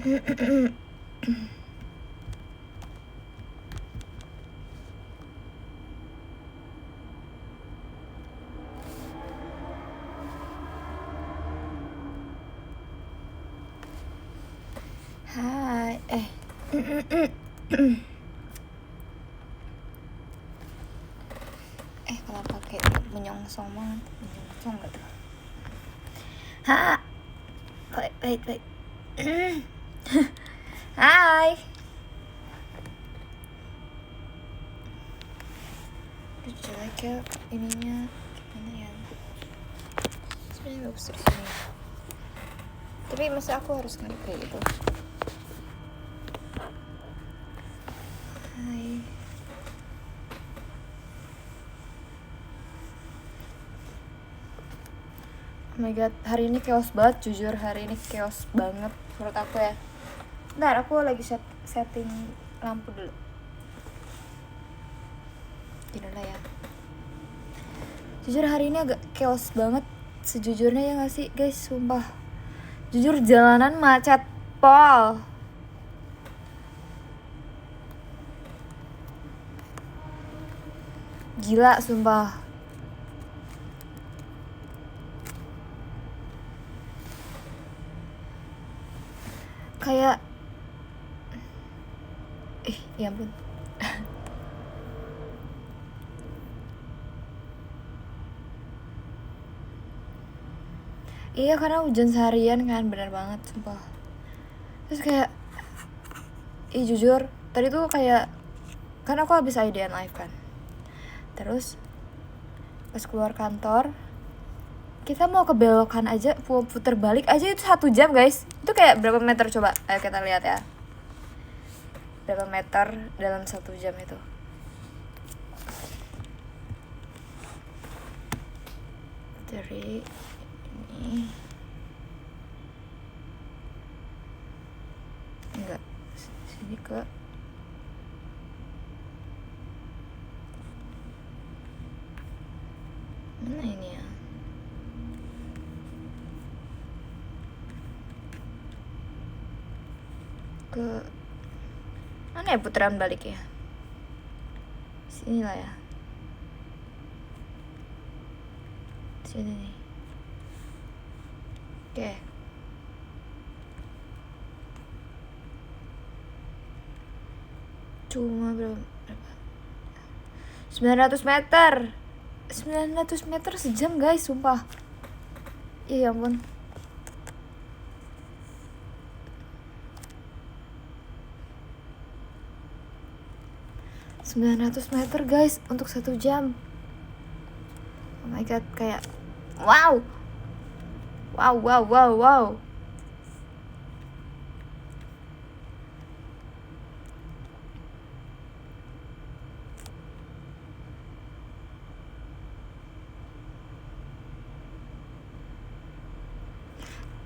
Hai, kalau pakai menyongsong banget, menyongsong gak tuh? Wait. Hai. Jelek ya ininya, gimana ya? Sebenarnya bagus di sini. Tapi masa aku harus ngedit kayak gitu? Hai. Oh my god, hari ini chaos banget, jujur hari ini chaos banget menurut aku ya. Bentar, aku lagi setting lampu dulu. Gini lah ya. Jujur hari ini agak chaos banget sejujurnya ya gak sih guys, sumpah. Jujur jalanan macet pol. Gila sumpah. Kayak ya ampun. Iya karena hujan seharian kan, bener banget sumpah. Terus kayak jujur tadi tuh kayak kan aku habis IDN live kan. Terus pas keluar kantor kita mau ke belokan aja, puter balik aja itu 1 jam guys. Itu kayak berapa meter coba? Ayo kita lihat ya. Berapa meter dalam 1 jam itu? Dari ini enggak, sini ke mana ini ya? Ke mana ya putaran balik ya? Sini lah ya. Sini nih. Oke. Cuma berapa? 900 meter. 900 meter sejam guys, sumpah. Iya ampun. ...900 meter guys untuk 1 jam. Oh my god, kayak wow.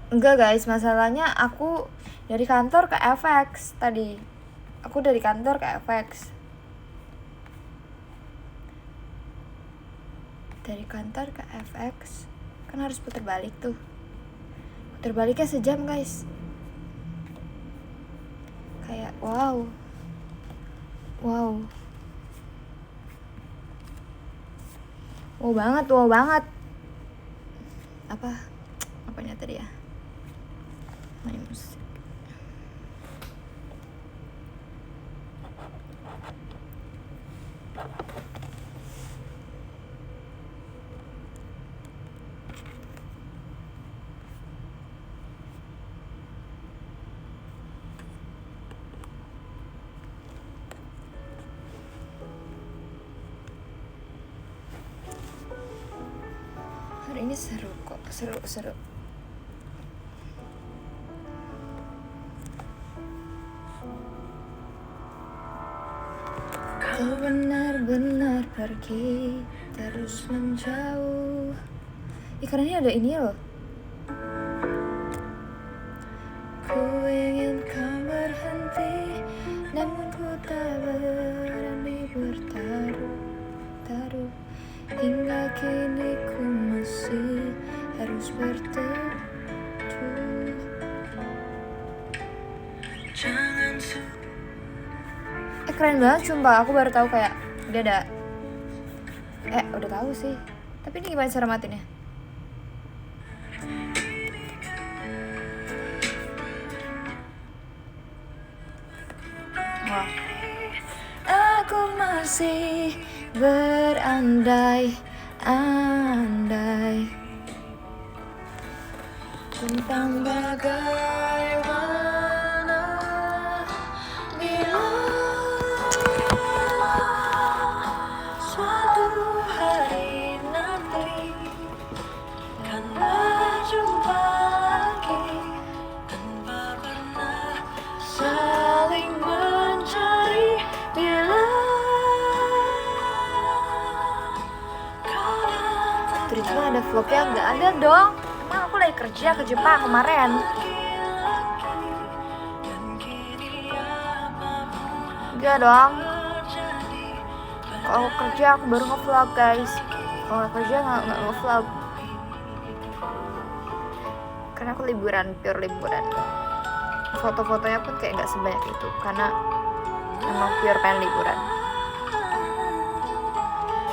Enggak guys, masalahnya aku dari kantor ke FX tadi. Aku dari kantor ke FX. Dari kantor ke FX kan harus putar balik tuh. Putar baliknya sejam guys. Kayak wow banget. Apanya tadi ya? Main musik. Hari ini seru kok, seru. Kau benar-benar pergi, terus menjauh. Karena ini ada ini loh. Ku ingin kau berhenti, namun ku tak berani bertaruh. Hingga kini ku masih harus berteduh. keren banget sumpah. Aku baru tahu kayak dia ada udah tahu sih, tapi ini gimana cara matiin ya? Wah. Aku masih berandai-andai tentang bagaimana bila suatu hari nanti kan berjumpa lagi tanpa pernah saling mencari bila terus ada vlognya nggak ada dong. Emang aku lagi kerja ke Jepang kemarin. Enggak dong. Kalau kerja aku baru nge-vlog guys. Kalau nggak kerja nggak nge-vlog. Karena aku liburan, pure liburan. Foto-fotonya pun kayak nggak sebanyak itu karena emang pure pengen liburan.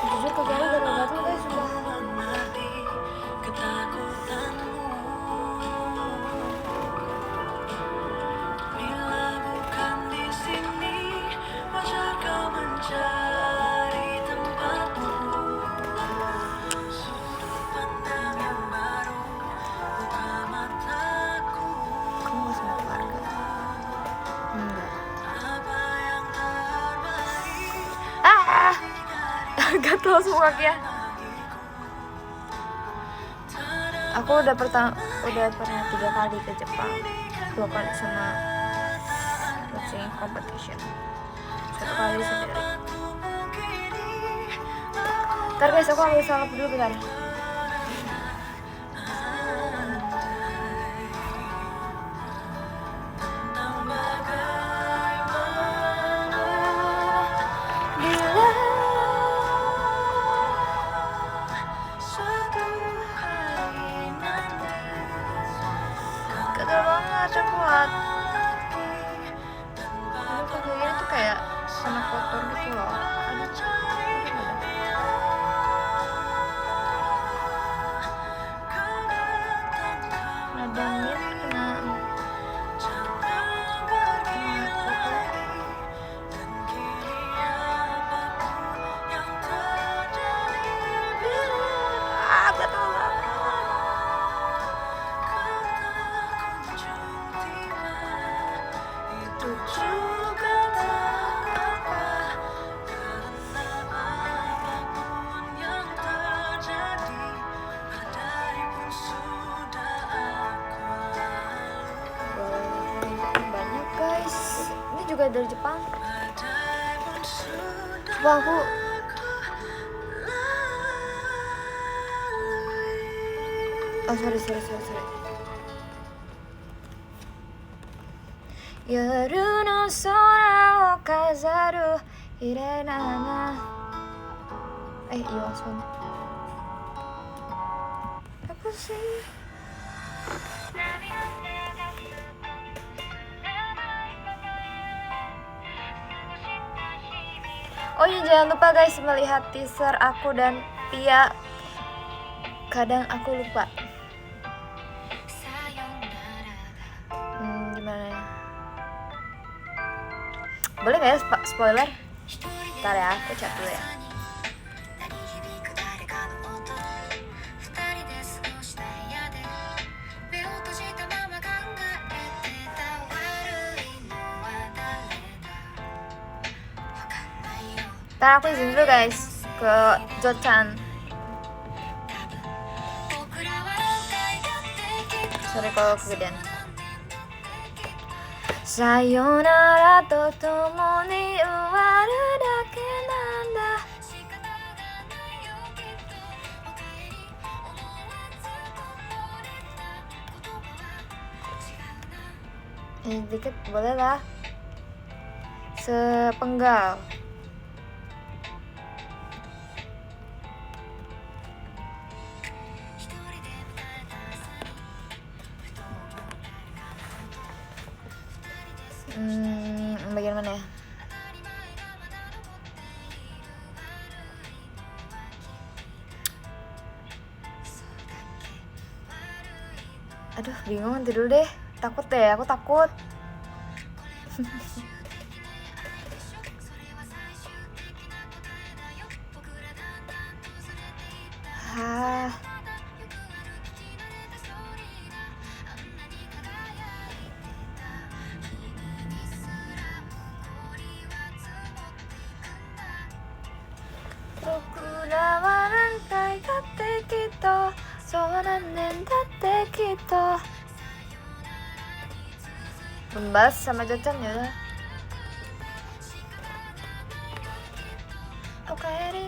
Jujur kegagalan gatal guys sumpah. Gatel semua kakinya. Aku udah pernah 3 kali ke Jepang, 2 kali sama coaching competition, 1 kali sendiri. Ntar guys, aku ambil salep dulu bentar. Juga dari Jepang. Coba aku sorry. Yoru no sora o kazaru irena na. Iwasan. Apa sih? Oh iya, jangan lupa guys melihat teaser aku dan Pia. Kadang aku lupa. Gimana ya? Boleh gak ya spoiler? Ntar ya, aku chat dulu ya. Ntar aku izin dulu guys ke Jochan. Sorry kalau kegedean. Sayonara to tomo ni uwaru dake nanda. Dikit boleh lah. Sepenggal. Bagian mana ya? Aduh, bingung, nanti dulu deh. Takut deh, aku takut. Hah. Membalas sama Jacan ya udah. Oke, Eri.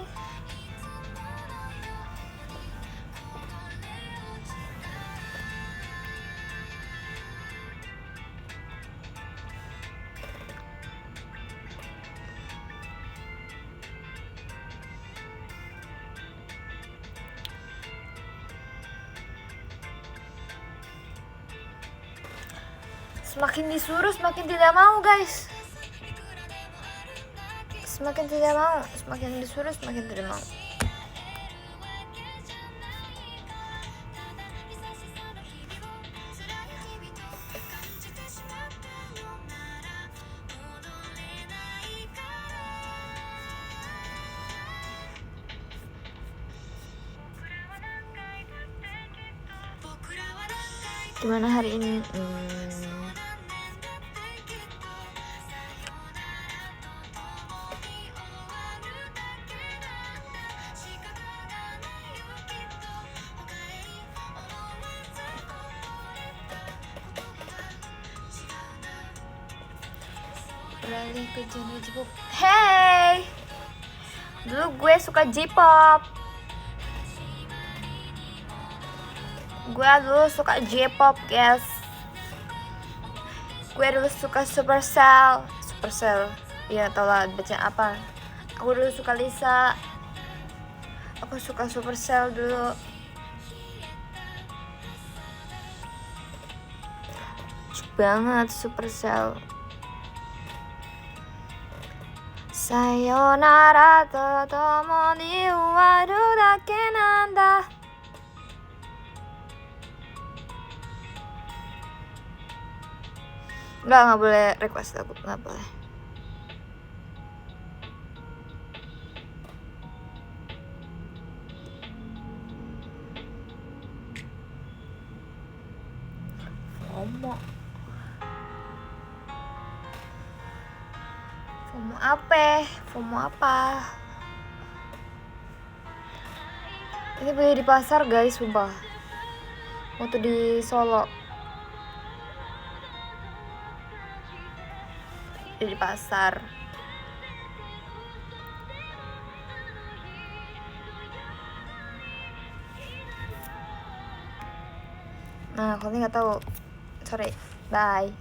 Semakin disuruh semakin tidak mau, guys. Semakin tidak mau, semakin disuruh semakin tidak mau. Gimana hari ini? Beralih ke genre J-pop. Hey, dulu gue suka J-pop. Gue dulu suka J-pop, guys. Gue dulu suka Supercell. Ya tau lah baca apa. Aku dulu suka Lisa. Aku suka Supercell dulu. Cuk banget Supercell. Sayonara to tomo ni uwaru dake nanda. Nggak boleh request aku, nggak boleh. FOMO apa? FOMO apa? Ini beli di pasar, guys, sumpah. Waktu di Solo. Di pasar. Nah, kalau nggak tahu. Sorry. Bye.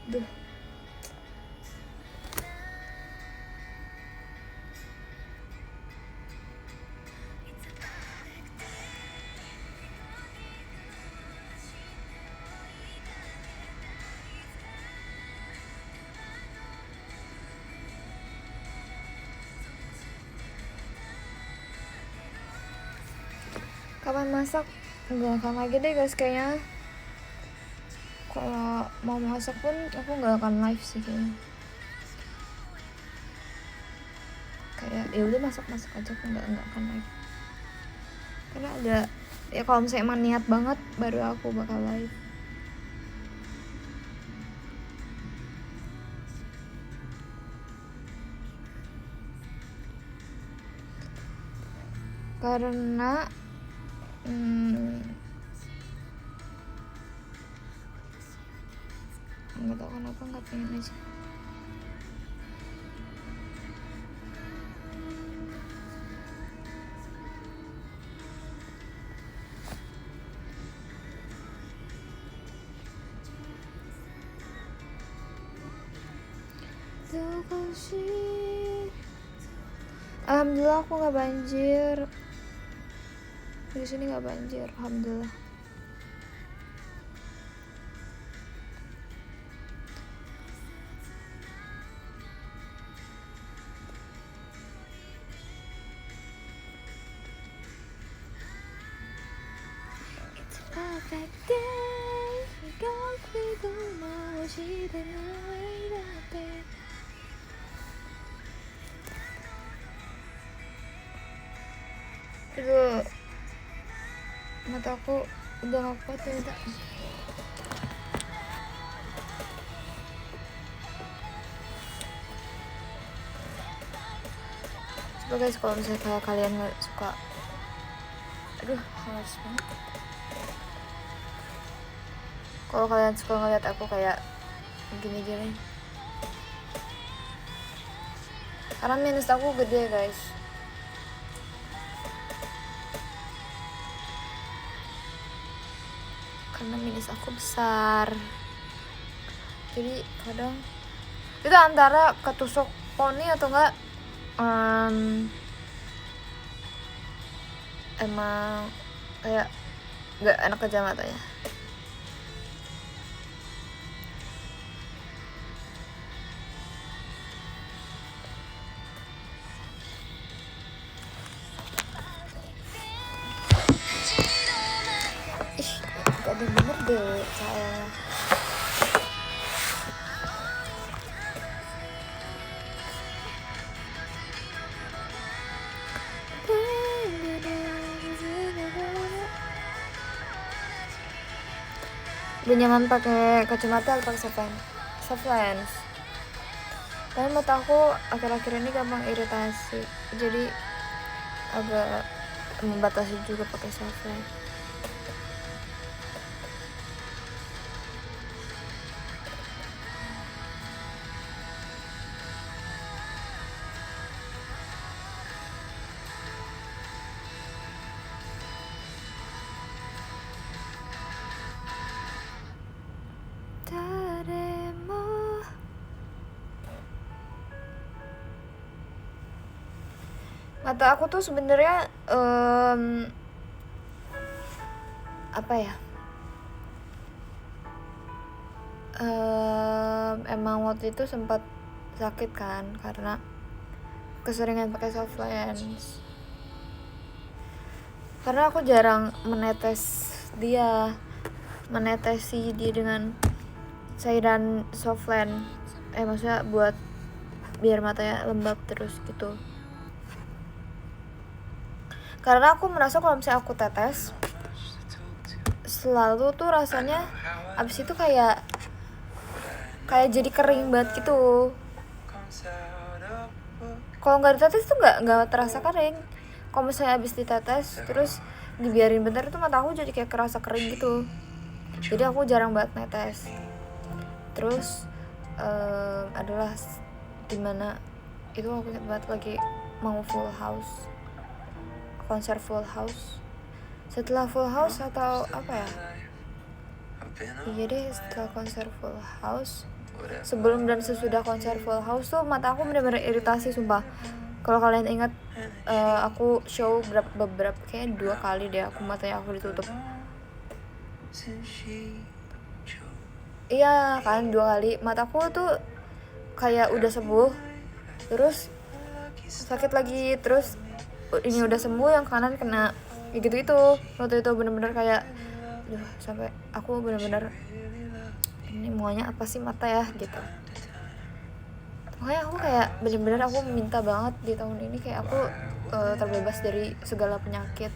Duh. Kapan masak? Nggak akan lagi deh guys kayaknya. Kalau mau masak pun aku nggak akan live sih kayaknya. Kayak ya udah masak aja, aku nggak akan live. Karena ada ya, kalau misalnya emang niat banget baru aku bakal live. Karena nggak tahu kenapa nggak pengen aja. Alhamdulillah aku nggak banjir. Di sini nggak banjir, alhamdulillah. It's a perfect day. Aduh, mata aku udah gak kuat ya udah. Coba guys, kalau misalnya kayak kalian gak suka, aduh haus banget. Kalau kalian suka ngeliat aku kayak gini-gini, karena minus aku gede guys. Karena minus aku besar, jadi kadang itu antara ketusuk poni atau enggak emang kayak nggak enak aja matanya. Ih, gak ada bener deh saya. Udah nyaman pakai kacamata atau pakai soft lens. Tapi mata aku akhir-akhir ini gampang iritasi, jadi agak membatasi juga pakai soft lens. Mata aku tuh sebenarnya apa ya? Emang waktu itu sempat sakit kan karena keseringan pakai soft lens. Karena aku jarang menetesi dia dengan cairan soft lens. Maksudnya buat biar matanya lembab terus gitu. Karena aku merasa kalau misalnya aku tetes selalu tuh rasanya abis itu kayak jadi kering banget gitu. Kalau nggak ditetes tuh nggak terasa kering. Kalau misalnya abis ditetes terus dibiarin bentar itu mata aku jadi kayak kerasa kering gitu. Jadi aku jarang banget netes. Terus adalah dimana itu aku ingat banget lagi mau Full House, konser Full House. Setelah Full House atau apa ya? Iya deh, setelah konser Full House, sebelum dan sesudah konser Full House tuh mata aku bener-bener iritasi sumpah. Kalau kalian ingat aku show beberapa kayak 2 kali deh aku matanya aku ditutup. Iya kan, 2 kali mataku tuh kayak udah sembuh terus sakit lagi, terus ini udah sembuh yang kanan kena kayak gitu itu waktu itu bener-bener kayak sampai aku bener-bener ini maunya apa sih mata ya gitu. Makanya aku kayak bener-bener aku minta banget di tahun ini kayak aku terbebas dari segala penyakit.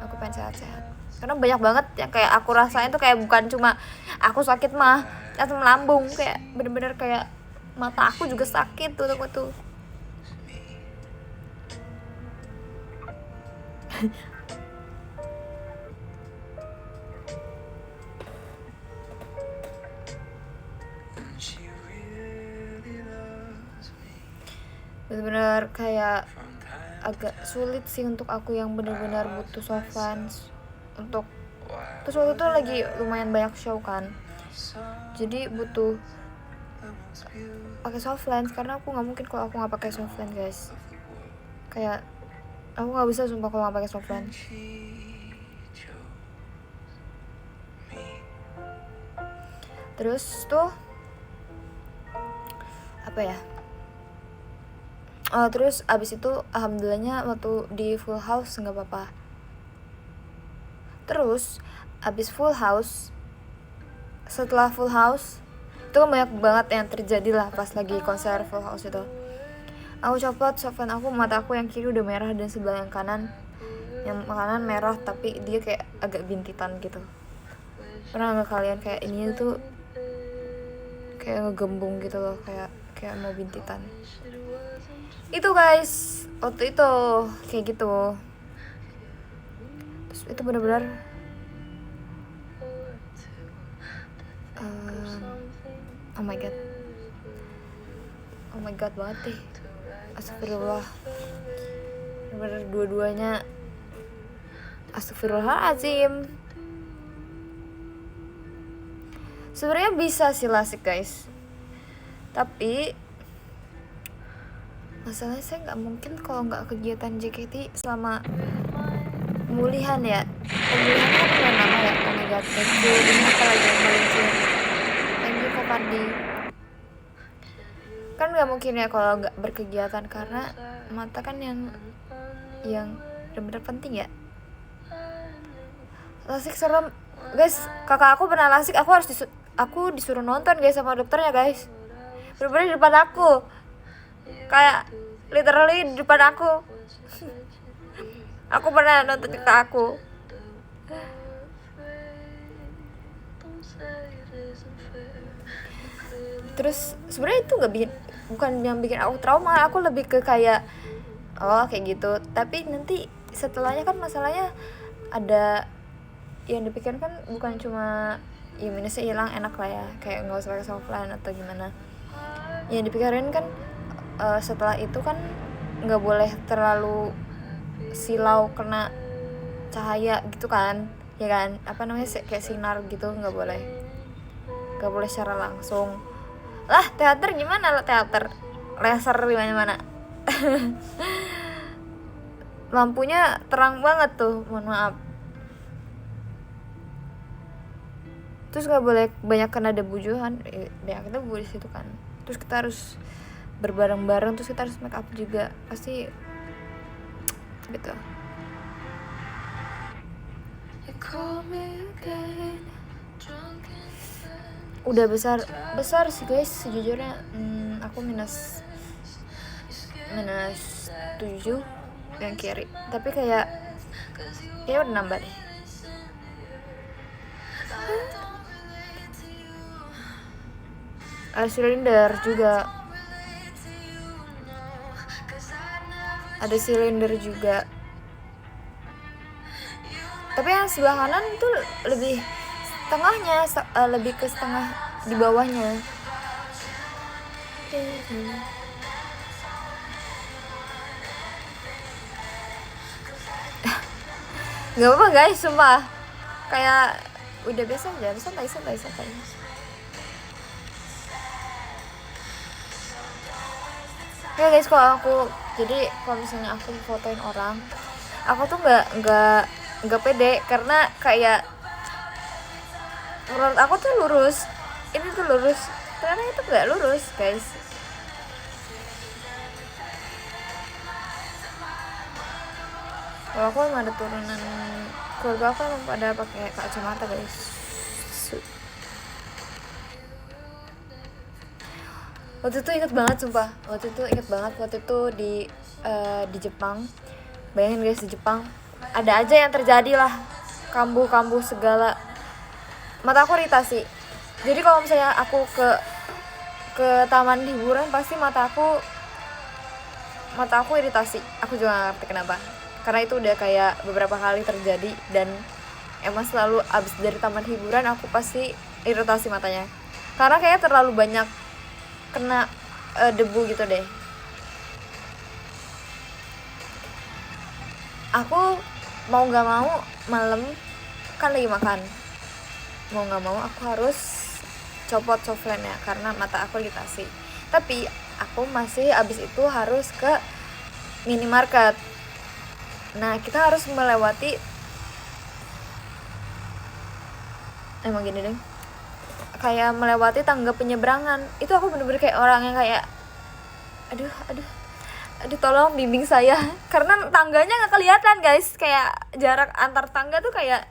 Aku pengen sehat-sehat karena banyak banget yang kayak aku rasain tuh kayak bukan cuma aku sakit mah asam lambung, kayak bener-bener kayak mata aku juga sakit tuh aku tuh. Bener-bener kayak agak sulit sih untuk aku yang benar-benar butuh soft lens untuk, terus waktu itu lagi lumayan banyak show kan, jadi butuh pakai soft lens karena aku nggak mungkin kalau aku nggak pakai soft lens guys, kayak aku nggak bisa sumpah kalau nggak pakai soft lens. Terus tuh apa ya, terus abis itu alhamdulillahnya waktu di Full House nggak apa-apa. Terus abis Full House, setelah Full House itu kan banyak banget yang terjadi lah pas lagi konser Full House itu. Aku copot softline aku, mata aku yang kiri udah merah dan sebelah yang kanan merah tapi dia kayak agak bintitan gitu. Pernah nggak kalian kayak ini tuh kayak ngegembung gitu loh, kayak mau bintitan itu guys waktu itu kayak gitu. Terus itu benar-benar oh my god banget deh, astagfirullah, benar-benar dua-duanya astagfirullahaladzim. Sebenarnya bisa sih lasik guys, tapi masalahnya saya nggak mungkin kalau nggak kegiatan JKT selama pemulihan ya. Pemulihan kan punya nama ya, oh my god, thank you. Ini apa lagi yang meluncur, thank you Kak Pandi. Kan nggak mungkin ya kalau nggak berkegiatan karena mata kan yang benar-benar penting ya. Lasik serem guys, kakak aku pernah lasik, aku disuruh nonton guys sama dokternya guys, bener-bener di depan aku, kayak literally di depan aku. Aku pernah nonton ke aku. Terus sebenarnya itu bukan yang bikin aku trauma, aku lebih ke kayak kayak gitu, tapi nanti setelahnya kan masalahnya ada yang dipikirkan bukan cuma ya minusnya hilang enak lah ya, kayak nggak usah pakai softline atau gimana. Yang dipikirin kan setelah itu kan nggak boleh terlalu silau kena cahaya gitu kan, ya kan, apa namanya kayak sinar gitu, nggak boleh secara langsung lah. Teater gimana lah, teater laser di mana-mana. Lampunya terang banget tuh, mohon maaf. Terus nggak boleh banyak kena debu-debuan, banyak debu di situ kan. Terus kita harus berbareng-bareng, terus kita harus make up juga, pasti gitu. Udah besar sih guys sejujurnya. Aku minus 7 yang kiri, tapi kayak ya udah nambah deh. Ada silinder juga, tapi yang sebelah kanan tuh lebih tengahnya, lebih ke setengah di bawahnya. Gak apa-apa guys, sumpah kayak udah biasa aja, santai. Ya guys, kalau misalnya aku fotoin orang, aku tuh nggak pede karena kayak menurut aku tuh lurus, ini tuh lurus, ternyata itu nggak lurus guys. Kalau aku emang ada turunan, keluarga aku emang pada pakai kacamata guys. Waktu itu inget banget sumpah, waktu itu di Jepang. Bayangin guys, di Jepang ada aja yang terjadi lah, kambuh-kambuh segala. Mata aku iritasi. Jadi kalau misalnya aku ke taman hiburan, pasti mata aku iritasi. Aku juga gak ngerti kenapa, karena itu udah kayak beberapa kali terjadi. Dan emang selalu abis dari taman hiburan aku pasti iritasi matanya, karena kayaknya terlalu banyak kena debu gitu deh. Aku mau gak mau malam kan lagi makan, mau gak mau aku harus copot softline-nya karena mata aku iritasi. Tapi aku masih abis itu harus ke minimarket. Nah kita harus melewati, emang gini deh, kayak melewati tangga penyeberangan. Itu aku bener-bener kayak orang yang kayak aduh tolong bimbing saya, karena tangganya nggak kelihatan guys. Kayak jarak antar tangga tuh kayak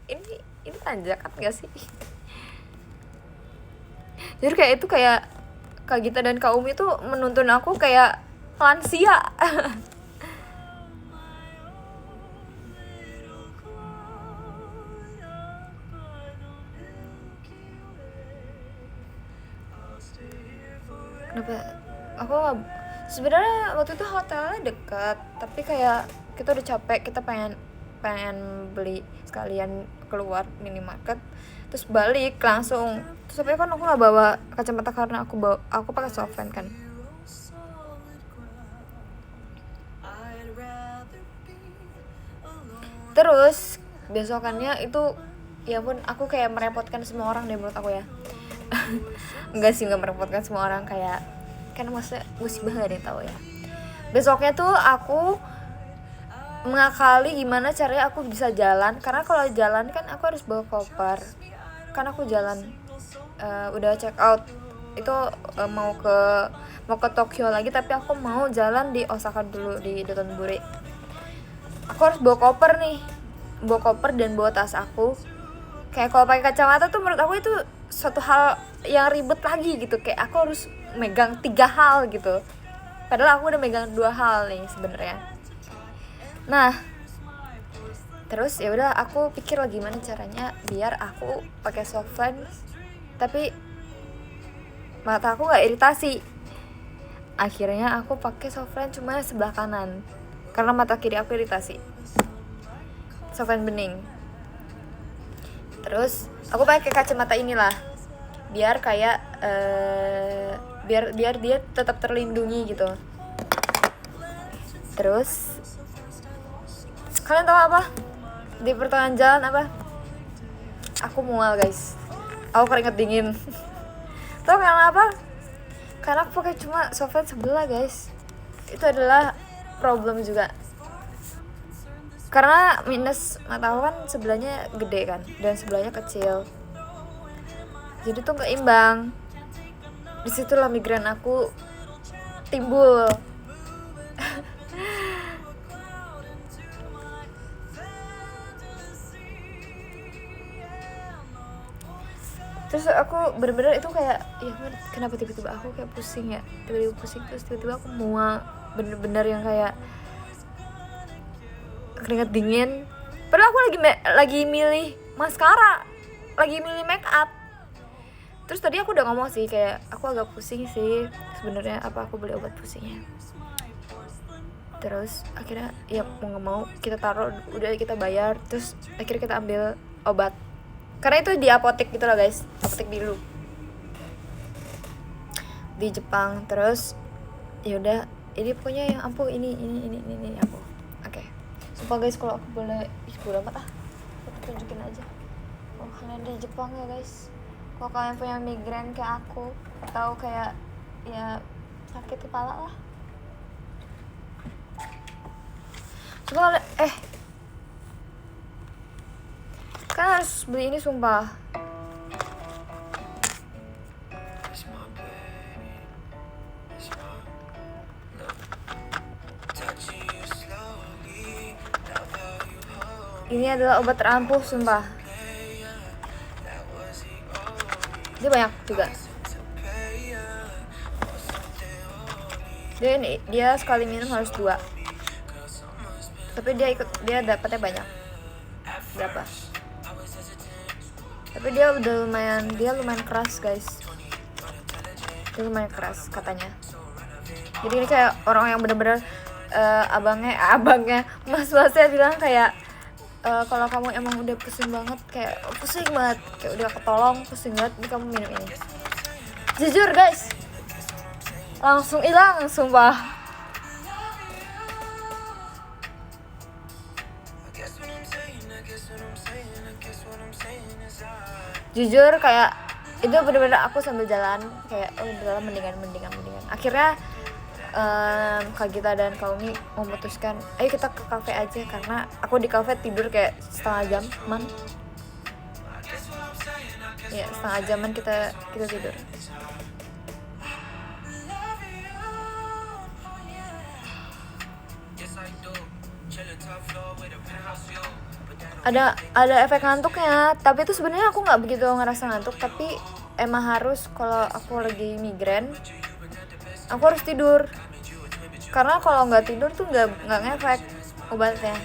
ini tanjakan nggak sih? Jadi kayak itu kayak Kak Gita dan Kak Umi tuh menuntun aku kayak lansia. Kenapa? Aku nggak, sebenarnya waktu itu hotelnya dekat, tapi kayak kita udah capek, kita pengen beli sekalian keluar minimarket terus balik langsung. Terus tapi kan aku nggak bawa kacamata karena aku pakai softline kan. Terus besokannya itu, ya pun aku kayak merepotkan semua orang deh menurut aku ya. Enggak sih, nggak merepotkan semua orang, kayak kan maksudnya musibah gak ada yang tahu ya. Besoknya tuh aku mengakali gimana caranya aku bisa jalan, karena kalau jalan kan aku harus bawa koper. Kan aku jalan udah check out itu mau ke Tokyo lagi, tapi aku mau jalan di Osaka dulu, di Dotonbori. Aku harus bawa koper dan bawa tas aku. Kayak kalau pakai kacamata tuh menurut aku itu suatu hal yang ribet lagi gitu. Kayak aku harus megang 3 hal gitu, padahal aku udah megang 2 hal nih sebenarnya. Nah terus ya udah aku pikir lagi gimana caranya biar aku pakai softline tapi mata aku nggak iritasi. Akhirnya aku pakai softline cuma sebelah kanan karena mata kiri aku iritasi, softline bening. Terus aku pakai kacamata inilah biar kayak biar dia tetap terlindungi gitu. Terus kalian tahu apa di pertengahan jalan apa? Aku mual guys, aku keringet dingin. Tahu karena apa? Karena aku pakai cuma softline sebelah guys. Itu adalah problem juga, karena minus mata aku kan sebelahnya gede kan dan sebelahnya kecil, jadi tuh nggak imbang. Disitulah migrain aku timbul. Terus aku bener-bener itu kayak ya kenapa tiba-tiba aku kayak pusing ya, tiba-tiba pusing, terus tiba-tiba aku mual, bener-bener yang kayak keringet dingin. Padahal aku lagi milih maskara, lagi milih make up. Terus tadi aku udah ngomong sih kayak aku agak pusing sih sebenarnya, apa aku beli obat pusingnya. Terus akhirnya ya mau nggak mau kita taruh, udah kita bayar, terus akhirnya kita ambil obat karena itu di apotek gitu loh guys, apotek dulu di Jepang. Terus ya udah ini pokoknya yang ampuh ini ampuh. Oke. Sumpah guys kalau aku boleh bodo amat aku tunjukin aja. Oh kalian di Jepang ya guys, kalau kalian punya migrain kayak aku atau kayak ya sakit kepala lah, coba kan harus beli ini sumpah. ini adalah obat terampuh sumpah. Dia banyak juga. Dia sekali minum harus 2. Tapi dia dapatnya banyak. Berapa? Tapi dia lumayan keras guys. Dia lumayan keras katanya. Jadi ini kayak orang yang bener-bener abangnya mas-masnya bilang kayak kalau kamu emang udah pusing banget, kayak udah ketolong, pusing banget, ini kamu minum ini. Jujur guys, langsung hilang sumpah. Jujur kayak itu bener-bener aku sambil jalan kayak udah mendingan. Akhirnya Kak Gita dan Kak Umi memutuskan ayo kita ke kafe aja, karena aku di kafe tidur kayak setengah jaman. Ya setengah jaman kita tidur. Ada efek ngantuknya, tapi itu sebenarnya aku nggak begitu ngerasa ngantuk, tapi emang harus kalau aku lagi migrain aku harus tidur, karena kalau nggak tidur tuh nggak ngefek obatnya.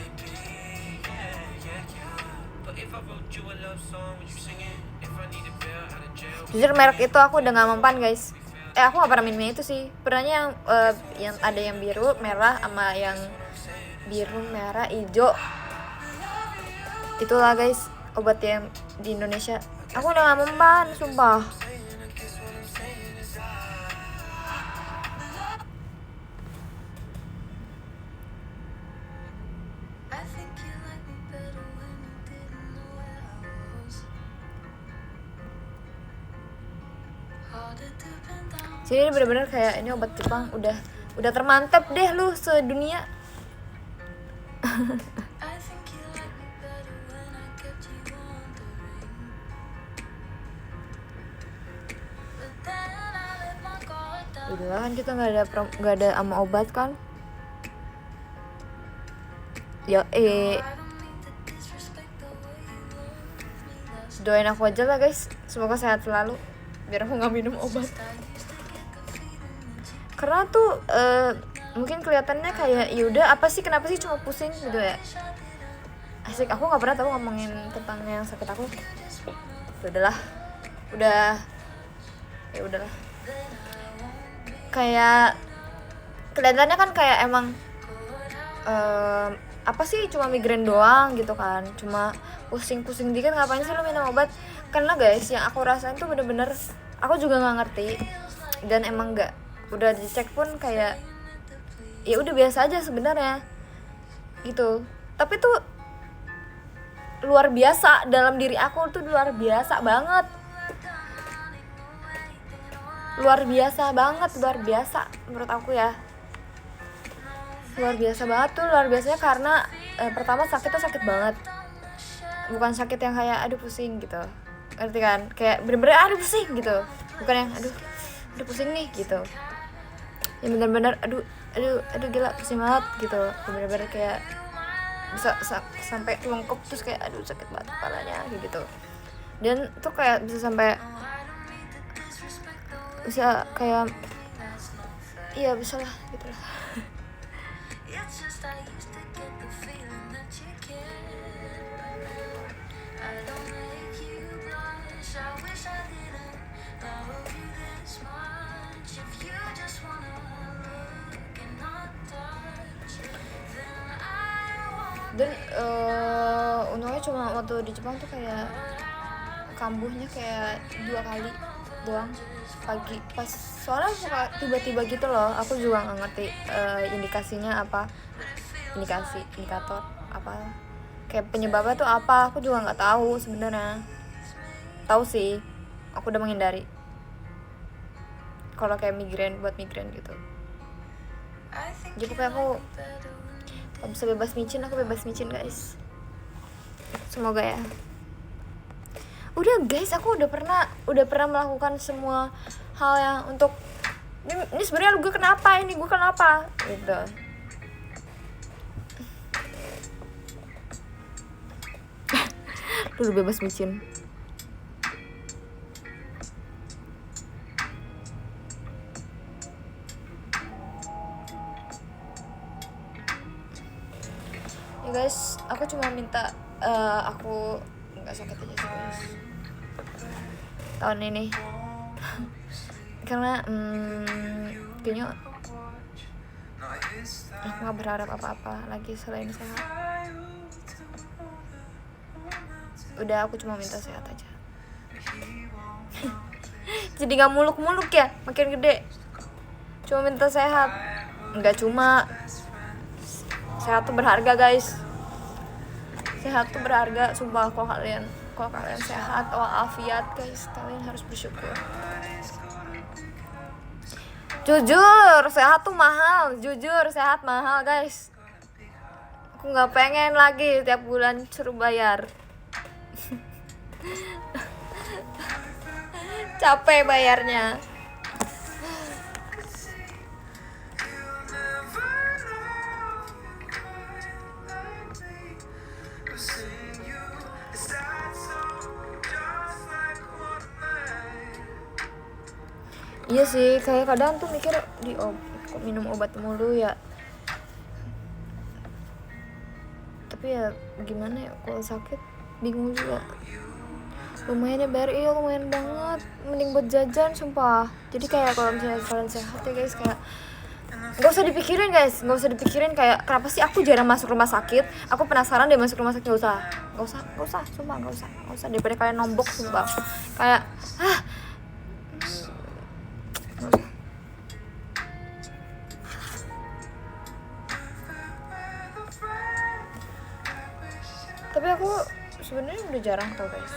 Jujur merek itu aku udah nggak mempan guys. Aku nggak pernah minumnya itu sih. Pernahnya yang ada yang biru merah sama yang biru merah hijau. Itulah guys obat yang di Indonesia. Aku udah nggak mempan sumpah. Jadi bener-bener kayak ini obat Jepang udah termantap deh lu sedunia. Udah kan kita nggak ada sama obat kan. Doain aku aja lah guys, semoga sehat selalu biar aku nggak minum obat. Karena tuh mungkin kelihatannya kayak yaudah apa sih, kenapa sih cuma pusing gitu ya. Asik, aku nggak pernah tahu ngomongin tentang yang sakit aku. Udahlah kayak kelihatannya kan kayak emang apa sih cuma migrain doang gitu kan, cuma pusing dikit, ngapain sih lo minum obat. Karena guys yang aku rasain tuh bener-bener aku juga nggak ngerti, dan emang nggak, udah dicek pun kayak ya udah biasa aja sebenarnya gitu, tapi tuh luar biasa dalam diri aku tuh, luar biasa banget menurut aku ya, luar biasa banget tuh. Luar biasanya karena pertama sakitnya sakit banget, bukan sakit yang kayak aduh pusing gitu, ngerti kan, kayak bener-bener aduh pusing gitu, bukan yang aduh pusing nih gitu, yang bener-bener aduh gila pusing banget gitu, bener-bener kayak bisa sampai lengkap terus kayak aduh sakit banget kepalanya gitu. Dan tuh kayak bisa sampai kayak iya bisa lah gitu lah. Dan untungnya cuma waktu di Jepang tuh kayak kambuhnya kayak 2 kali doang pagi pas, soalnya suka tiba-tiba gitu loh, aku juga nggak ngerti indikasinya apa, indikator apa, kayak penyebabnya tuh apa, aku juga nggak tahu sebenarnya. Tahu sih, aku udah menghindari kalau kayak buat migrain gitu. Jadi kayak aku kalau bisa bebas micin guys, semoga ya. Udah guys, aku udah pernah melakukan semua hal yang untuk ini sebenarnya gue kenapa gitu. Lu udah bebas micin. Ya guys, aku cuma minta aku nggak sakit aja sih guys tahun ini. Karena kayaknya aku nggak berharap apa-apa lagi selain sehat. Udah, aku cuma minta sehat aja. Jadi nggak muluk-muluk ya, makin gede. Cuma minta sehat. Nggak cuma sehat tuh berharga guys. Sehat tuh berharga, sumpah. Kalau kalian sehat walafiat guys, kalian harus bersyukur. Jujur, sehat tuh mahal. Jujur, sehat mahal guys. Aku nggak pengen lagi tiap bulan suruh bayar. Capek bayarnya. Iya sih, kayak kadang tuh mikir kok minum obat mulu ya. Tapi ya gimana ya, kalau sakit bingung juga. Lumayan ya bayar, iya lumayan banget. Mending buat jajan sumpah. Jadi kayak kalau misalnya kalian sehat ya guys, kayak gak usah dipikirin guys, gak usah dipikirin kayak kenapa sih aku jarang masuk rumah sakit. Aku penasaran deh masuk rumah sakit. Gak usah, sumpah gak usah. Daripada kalian nombok sumpah. Kayak tapi aku sebenarnya udah jarang tau guys.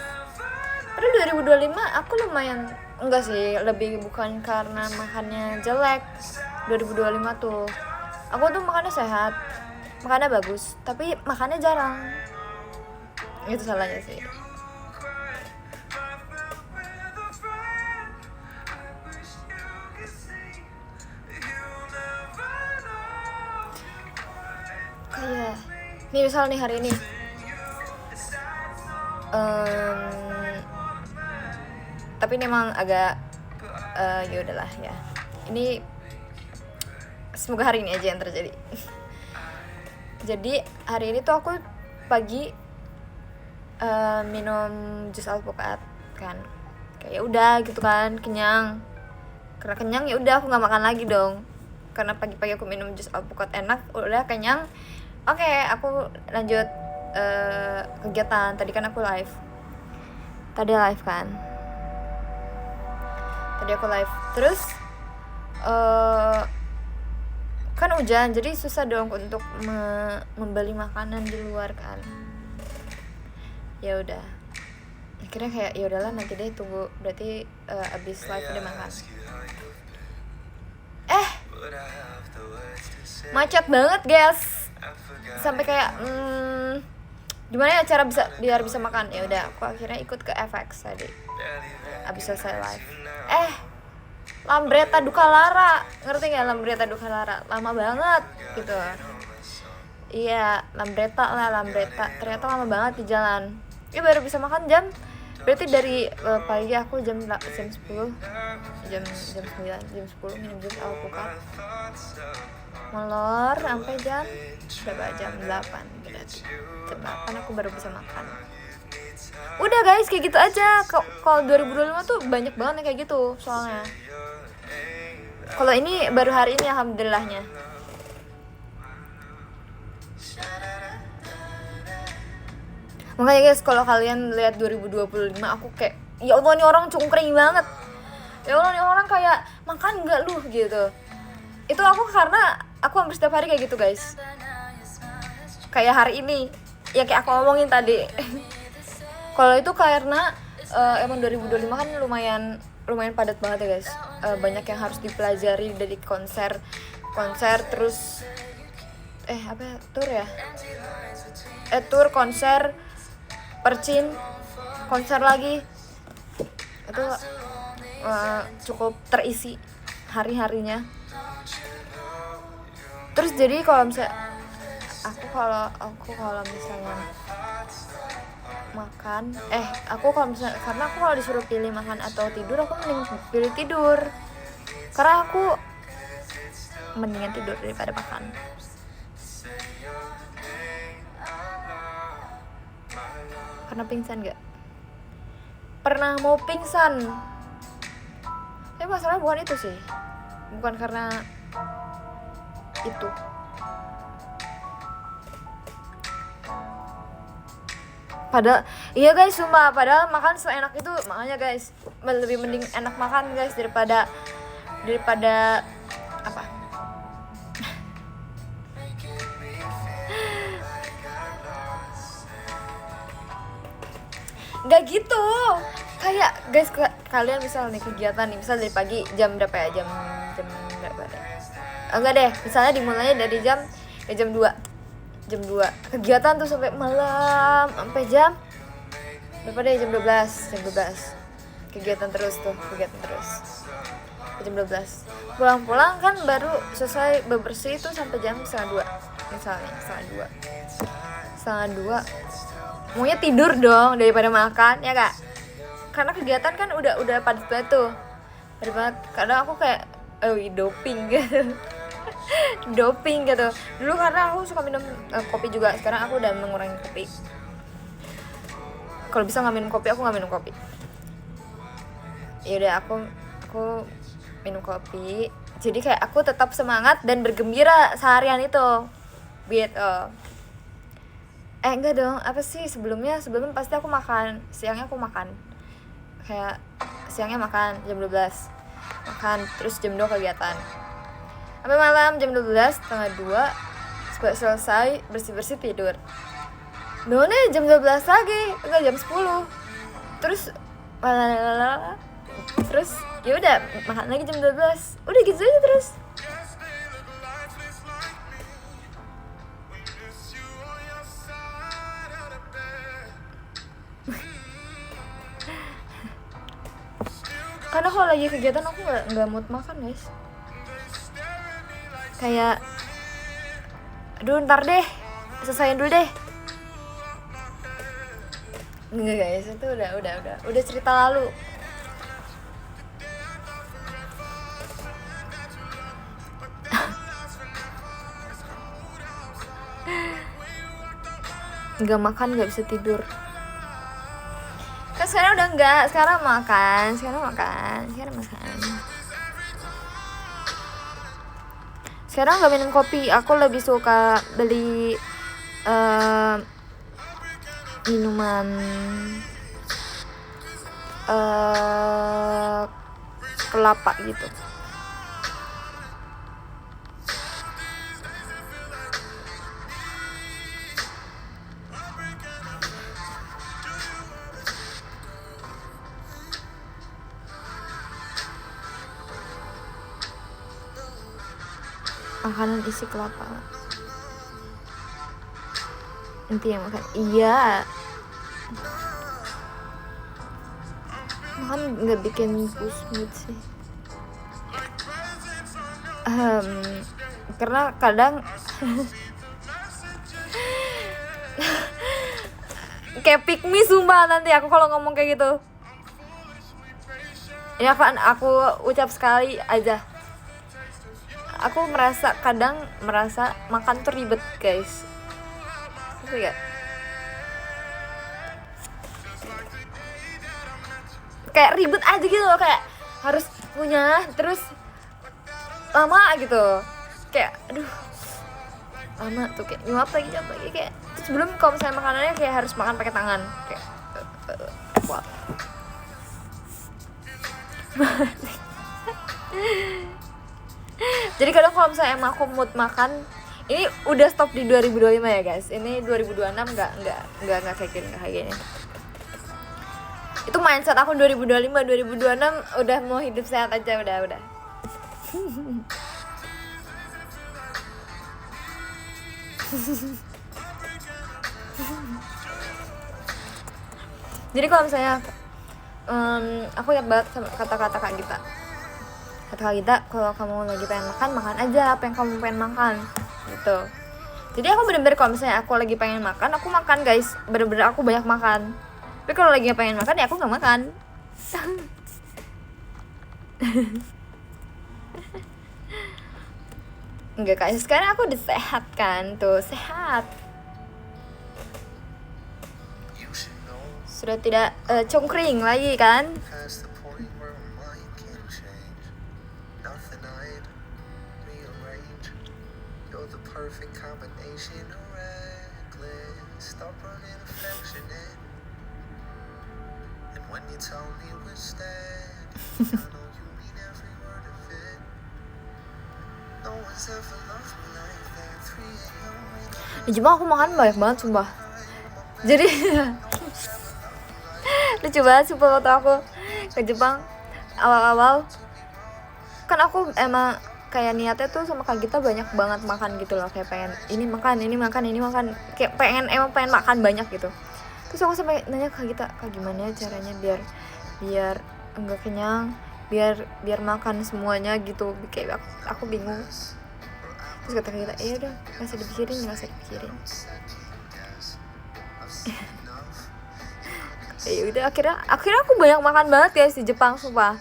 Padahal 2025 aku lumayan, enggak sih, lebih bukan karena makannya jelek. 2025 tuh aku tuh makannya sehat, makannya bagus, tapi makannya jarang. Itu salahnya sih. Kayak nih misal nih hari ini tapi ini emang agak ya udahlah ya. Ini semoga hari ini aja yang terjadi. Jadi hari ini tuh aku pagi minum jus alpukat kan. Kayak udah gitu kan, kenyang. Karena kenyang ya udah aku nggak makan lagi dong. Karena pagi-pagi aku minum jus alpukat enak, udah kenyang. Oke, aku lanjut kegiatan. Tadi kan aku live. Tadi aku live. Terus kan hujan, jadi susah dong untuk membeli makanan di luar kan. Ya udah. Akhirnya kayak ya udahlah nanti deh tunggu, berarti abis live udah makan. Macet banget guys. Sampai kayak gimana ya cara biar bisa makan. Ya udah aku akhirnya ikut ke FX tadi abis selesai live. Lambretta Dukalara, ngerti nggak Lambretta Dukalara? Lama banget gitu. Iya, Lambretta. Ternyata lama banget di jalan. Ya baru bisa makan berarti dari pagi aku jam 10, jam 9 minum jus alpukat. Molor sampai jam 8 berarti. Jam 8 aku baru bisa makan. Udah guys, kayak gitu aja. Kalau 2025 tuh banyak banget yang kayak gitu soalnya. Kalau ini baru hari ini alhamdulillahnya. Makanya guys, kalau kalian lihat 2025 aku kayak ya Allah, ini orang cungkring banget. Ya Allah, ini orang kayak makan enggak lu gitu. Itu aku karena aku hampir setiap hari kayak gitu guys. Kayak hari ini ya kayak aku ngomongin tadi. Kalau itu karena emang 2025 kan lumayan padat banget ya guys. Banyak yang harus dipelajari dari konser terus tour, konser, percin, konser lagi. Itu cukup terisi hari-harinya. Terus jadi kalau misalnya aku kalau misalnya makan, aku kalau misalnya, karena aku kalau disuruh pilih makan atau tidur, aku mending pilih tidur, karena aku mendingan tidur daripada makan. Pernah pingsan gak? Pernah mau pingsan, tapi masalahnya bukan itu sih, bukan karena itu. Padahal iya guys, sumpah, padahal makan seenak itu, makanya guys lebih mending enak makan guys daripada apa. Nggak gitu, kayak guys, kalian misal nih kegiatan nih, misal dari pagi jam berapa ya, jam berapa deh, enggak deh, misalnya dimulainya dari jam 2 kegiatan tuh sampai malam, sampai jam berapa deh, jam 12 kegiatan terus jam 12 pulang kan baru selesai bebersih itu sampai jam setengah 2 misalnya, setengah 2 maunya tidur dong daripada makan ya kak, karena kegiatan kan udah padat banget tuh, kadang aku kayak doping gitu doping gitu dulu, karena aku suka minum kopi juga. Sekarang aku udah mengurangi kopi, kalau bisa nggak minum kopi, aku nggak minum kopi. Yaudah, aku minum kopi, jadi kayak aku tetap semangat dan bergembira seharian itu gitu. Enggak dong, apa sih, sebelum pasti aku makan, siangnya aku makan, kayak siangnya makan jam 12 makan, terus jam 2 kegiatan sampai malam jam 12, setengah 2 selesai bersih-bersih tidur. Nih jam 12 lagi, enggak jam 10. Terus ya udah makan lagi jam 12. Udah gitu aja terus. Karena kalau lagi kegiatan aku nggak mood makan guys, kayak aduh ntar deh, selesaiin dulu deh. Enggak guys, itu udah cerita lalu. Nggak makan nggak bisa tidur. Kan sekarang udah enggak, sekarang makan. Sekarang nggak minum kopi, aku lebih suka beli minuman kelapa gitu. Makanan isi kelapa. Nanti yang makan. Iya. Makan nggak bikin pusing sih. Karena kadang kayak pick me sumpah nanti aku kalau ngomong kayak gitu. Ini aku ucap sekali aja. Aku kadang merasa makan tuh ribet guys. Ngerti gak? Kayak ribet aja gitu loh, kayak harus punya terus lama gitu. Kayak aduh lama tuh, kayak nyuap lagi kayak. Terus sebelum kalau misalnya makanannya kayak harus makan pakai tangan kayak wah. Jadi kadang kalau misalnya emang aku mood makan, ini udah stop di 2025 ya guys. Ini 2026 enggak kayak gini. Itu mindset aku 2025, 2026 udah mau hidup sehat aja, udah. Jadi kalau misalnya aku ingat banget sama kata-kata Kak Gita. Kata Kak Gita, kalau kamu lagi pengen makan aja apa yang kamu pengen makan gitu. Jadi aku bener-bener kalau misalnya aku lagi pengen makan, aku makan guys, bener-bener aku banyak makan. Tapi kalau lagi pengen makan ya aku nggak makan. Enggak kak, sekarang aku udah sehat kan, tuh sehat. Sudah tidak cungkring lagi kan. Di Jepang aku makan banyak banget sumpah. Jadi lucu banget sumpah waktu aku ke Jepang awal-awal. Kan aku emang kayak niatnya tuh sama Kak Gita banyak banget makan gitu loh. Kayak pengen ini makan. Kayak emang pengen makan banyak gitu. Terus aku sampai nanya Kak Gita, Kak gimana caranya biar enggak kenyang, biar makan semuanya gitu. Kayak aku bingung. Terus kata kita, udah nggak usah dipikirin. Ya udah akhirnya aku banyak makan banget guys di Jepang sumpah.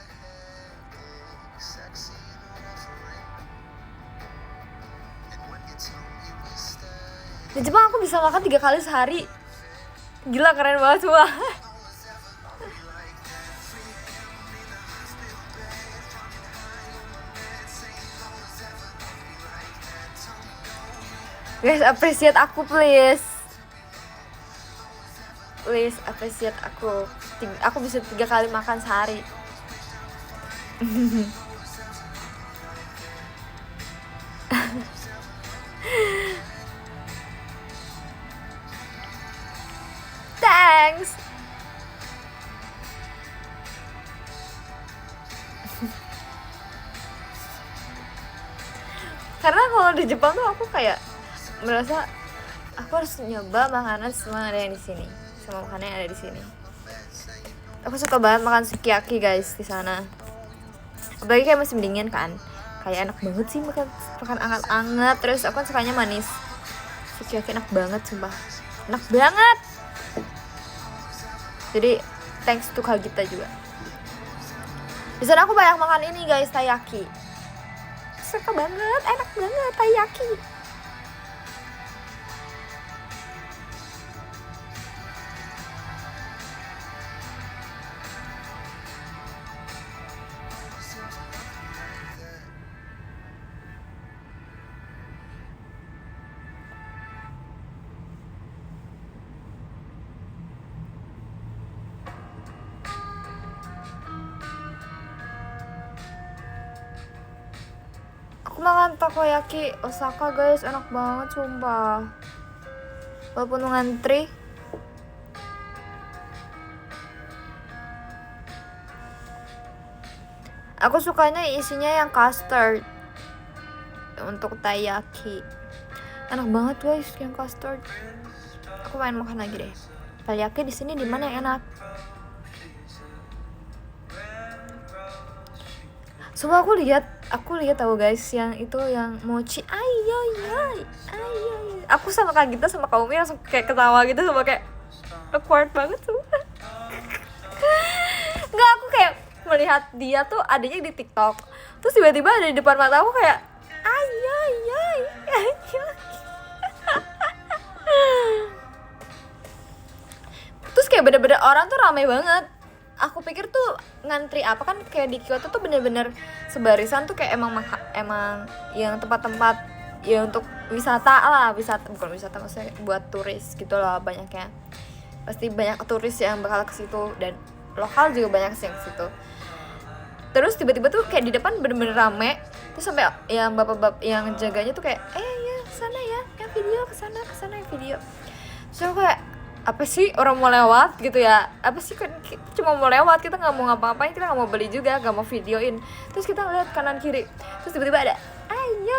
Di Jepang aku bisa makan 3 kali sehari. Gila, keren banget sumpah. Guys, appreciate aku please appreciate aku. Aku bisa 3 kali makan sehari. Thanks. Karena kalau di Jepang tuh aku kayak merasa aku harus nyoba makanan semua ada yang di sini, semua makanan yang ada di sini. Aku suka banget makan sukiyaki guys di sana. Apalagi kayak musim dingin kan, kayak enak banget sih makan anget-anget. Terus aku kan sukanya manis. Sukiyaki enak banget sumpah, enak banget. Jadi thanks to Kak Gita juga. Di sana aku banyak makan ini guys, taiyaki. Suka banget, enak banget taiyaki. Aku makan takoyaki Osaka guys, enak banget sumpah. Walaupun ngantri. Aku sukanya isinya yang custard. Untuk taiyaki enak banget guys yang custard. Aku pengen makan lagi deh. Taiyaki di sini di mana yang enak? Semua aku lihat tahu guys yang itu yang mochi. Ayo. Aku sama Kak Gita sama Kak Umi langsung kayak ketawa gitu, sama kayak awkward banget tuh. Enggak, aku kayak melihat dia tuh adanya di TikTok. Terus tiba-tiba ada di depan mata aku kayak ayo. Terus kayak bener-bener orang tuh ramai banget. Aku pikir tuh ngantri apa, kan kayak di Kyoto tuh bener-bener sebarisan tuh kayak emang yang tempat-tempat ya untuk bukan wisata maksudnya buat turis gitu loh, banyaknya pasti banyak turis yang bakal ke situ dan lokal juga banyak sih ke situ. Terus tiba-tiba tuh kayak di depan bener-bener rame, terus sampai yang bapak-bapak yang jaganya tuh kayak ya sana ya, yang video kesana yang video. Terus aku kayak apa sih, orang mau lewat gitu ya, apa sih kan cuma mau lewat, kita nggak mau ngapa-ngapain, kita nggak mau beli juga, nggak mau videoin. Terus kita lihat kanan kiri, terus tiba-tiba ada ayo.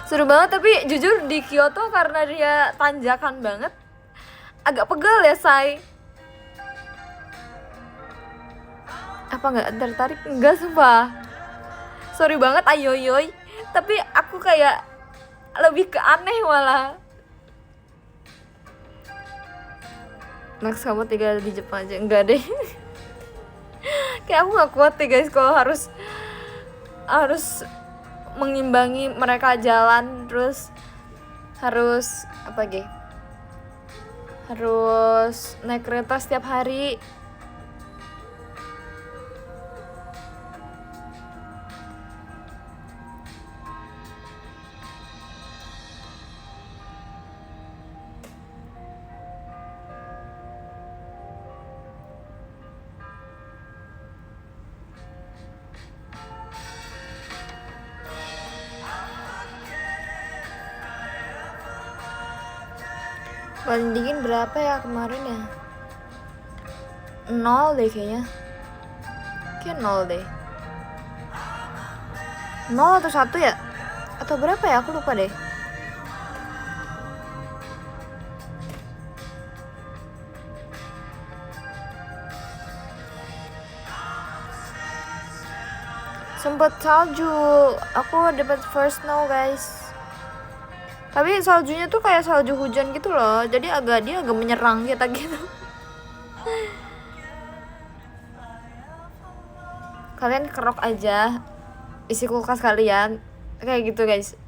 Seru banget, tapi jujur di Kyoto karena dia tanjakan banget agak pegel ya say. Apa nggak tertarik? Enggak sumpah, sorry banget ayoyoy. Tapi aku kayak lebih ke aneh malah. Next, kamu tinggal di Jepang aja. Enggak deh. Kayak aku gak kuat deh guys kalau harus mengimbangi mereka jalan, terus harus apa gitu, harus naik kereta setiap hari. Paling dingin berapa ya kemarin ya? 0 deh kayaknya. Kayak 0 deh. 0 atau 1 ya? Atau berapa ya? Aku lupa deh. Sempet salju. Aku dapat first snow guys. Tapi saljunya tuh kayak salju hujan gitu loh. Jadi dia agak menyerang kita gitu. Kalian kerok aja isi kulkas kalian. Kayak gitu guys.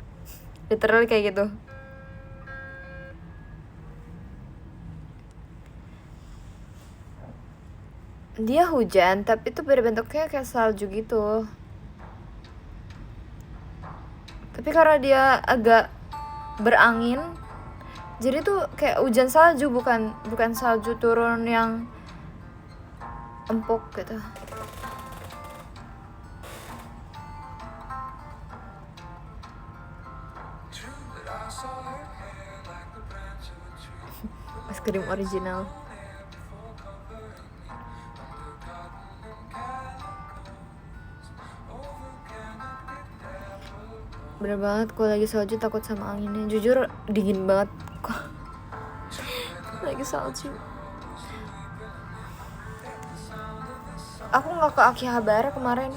Literally kayak gitu. Dia hujan tapi tuh bentuknya kayak salju gitu. Tapi karena dia agak berangin, jadi tuh kayak hujan salju, bukan salju turun yang empuk gitu. Es krim original. Bener banget, kalau lagi salju takut sama anginnya. Jujur dingin banget kok lagi salju. Aku nggak ke Akihabara kemarin.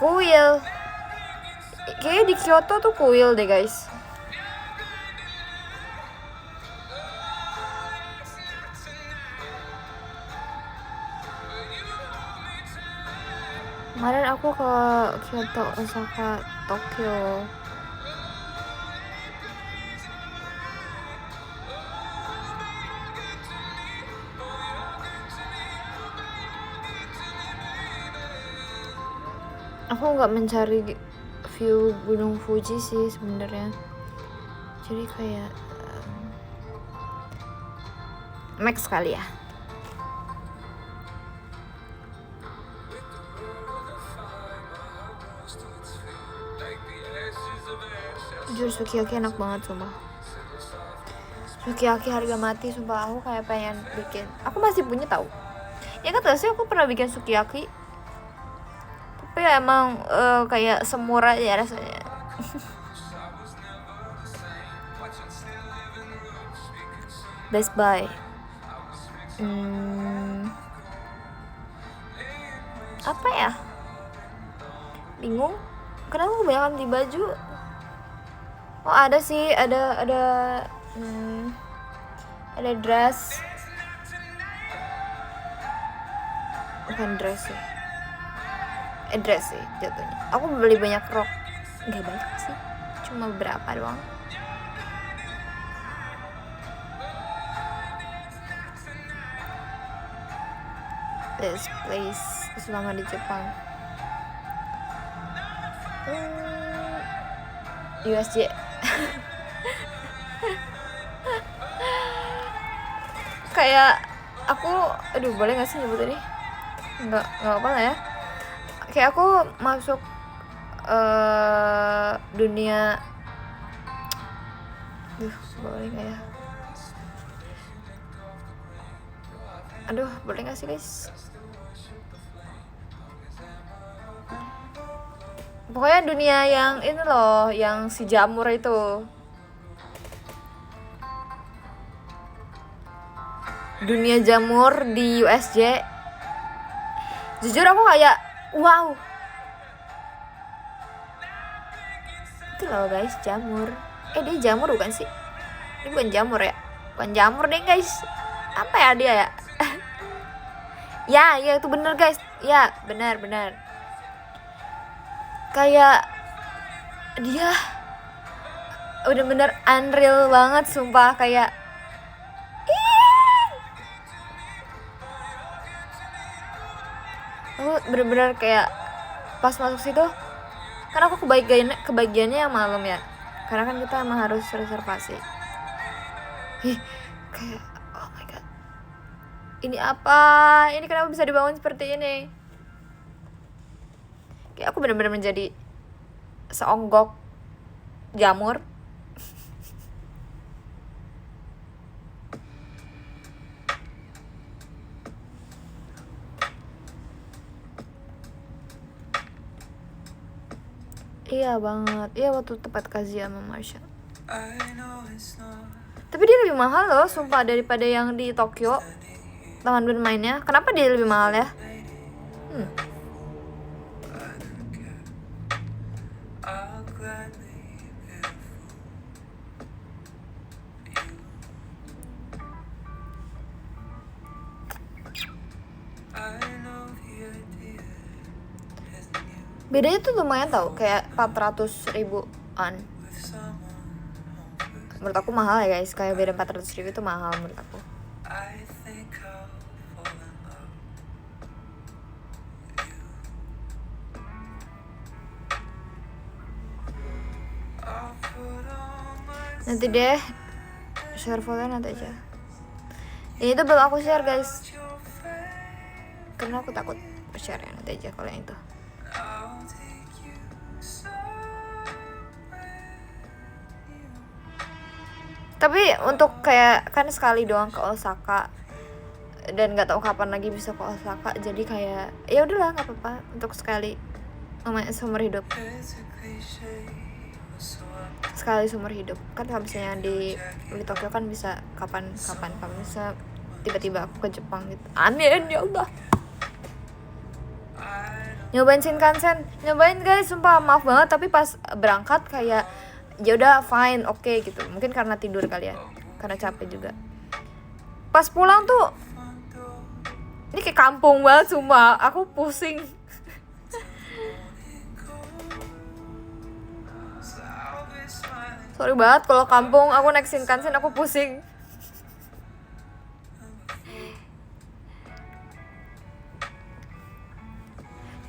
Kuil. Kayaknya di Kyoto tuh kuil deh guys. Kemarin aku ke Kyoto, Osaka, Tokyo. Aku nggak mencari view Gunung Fuji sih sebenarnya. Jadi kayak max kali ya. Jujur sukiyaki enak banget sumpah. Sukiyaki harga mati sumpah. Aku kayak pengen bikin. Aku masih punya tahu. Ya kan sih aku pernah bikin sukiyaki. Tapi ya emang kayak semur aja rasanya. Best Buy. Apa ya? Bingung. Kenapa kebanyakan di baju? Oh ada sih, ada dress. Bukan dress sih. Dress sih jatuhnya. Aku beli banyak rok. Nggak banyak sih, cuma beberapa doang. This place selama di Jepang. USJ. Kayak aku, aduh boleh nggak sih nyebut ini? Nggak apa lah ya. Kayak aku masuk dunia, boleh nggak ya? Aduh boleh nggak sih guys? Pokoknya dunia yang ini loh, yang si jamur itu. Dunia jamur di USJ. Jujur aku kayak wow. Itu loh guys, jamur. Dia jamur bukan sih? Ini bukan jamur ya? Bukan jamur deh guys. Apa ya dia ya? Ya itu bener guys. Ya benar. Kayak dia bener-bener unreal banget sumpah, kayak aku bener-bener kayak pas masuk situ, karena aku kebagiannya yang malam ya, karena kan kita emang harus reservasi. Kayak oh my god, ini apa? Ini kenapa bisa dibangun seperti ini? Kayak aku bener-bener menjadi seonggok jamur. Iya banget, iya waktu tempat kajian sama Marsha. Tapi dia lebih mahal loh, sumpah, daripada yang di Tokyo taman bermainnya. Kenapa dia lebih mahal ya? Bedanya tuh lumayan tau, kayak 400 ribuan. Menurut aku mahal ya guys, kayak beda 400 ribu itu mahal menurut aku. Nanti deh, share foto nanti aja. Ini tuh belum aku share guys, karena aku takut share ya, nanti aja kalau yang itu. Tapi untuk kayak kan sekali doang ke Osaka dan nggak tahu kapan lagi bisa ke Osaka, jadi kayak ya udahlah nggak apa-apa untuk sekali seumur hidup. Sekali seumur hidup kan, kalau misalnya di Tokyo kan bisa kapan bisa tiba-tiba aku ke Jepang gitu. Amin ya Allah. Nyobain Shinkansen, nyobain guys, sumpah maaf banget, tapi pas berangkat kayak ya udah fine, oke gitu. Mungkin karena tidur kali ya, karena capek juga. Pas pulang tuh ini kayak kampung banget sumpah, aku pusing. Sorry banget kalau kampung, aku naik Shinkansen aku pusing.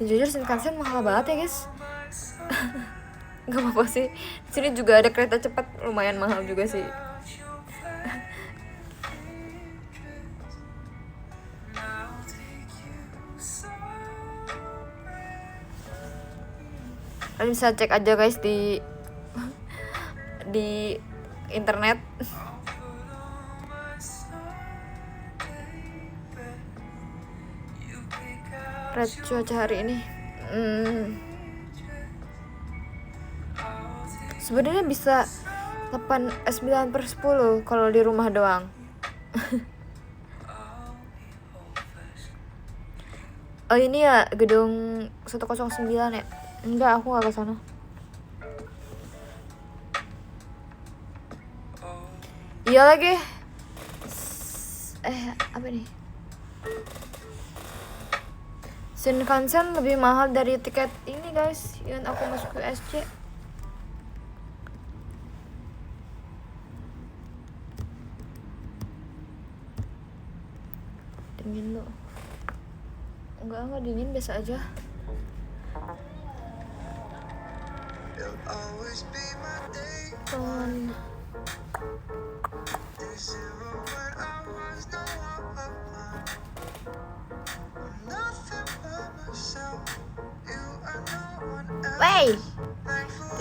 Jujur Shinkansen mahal banget ya guys. Gak apa-apa sih, di sini juga ada kereta cepat lumayan mahal juga sih. Kalian bisa cek aja guys di internet. Red cuaca hari ini. Sebenarnya bisa 9/10 kalau di rumah doang. Oh ini ya gedung 109 ya? Enggak, aku gak kesana. Iya lagi. Apa nih? Shinkansen lebih mahal dari tiket ini guys, yang aku masuk ke USJ. Dingin loh. Enggak dingin, biasa aja. Wey,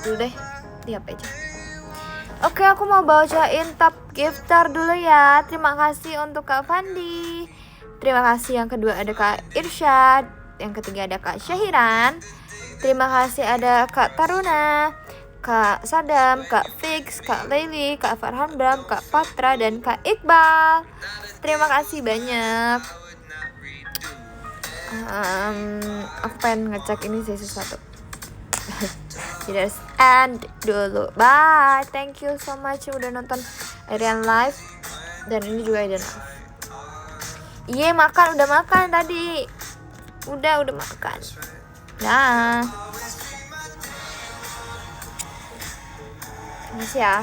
dulu deh, di HP aja. Oke, aku mau bacain top gifter dulu ya. Terima kasih untuk Kak Fandi. Terima kasih yang kedua ada Kak Irsyad. Yang ketiga ada Kak Syahiran. Terima kasih ada Kak Taruna, Kak Sadam, Kak Fix, Kak Leili, Kak Farhan Bram, Kak Patra, dan Kak Iqbal. Terima kasih banyak. Aku pengen ngecek ini sih sesuatu. Just end dulu. Bye. Thank you so much udah nonton Arian live. Dan ini juga Arian live. Iya udah makan tadi. Udah makan. Nah. Ini sih ya.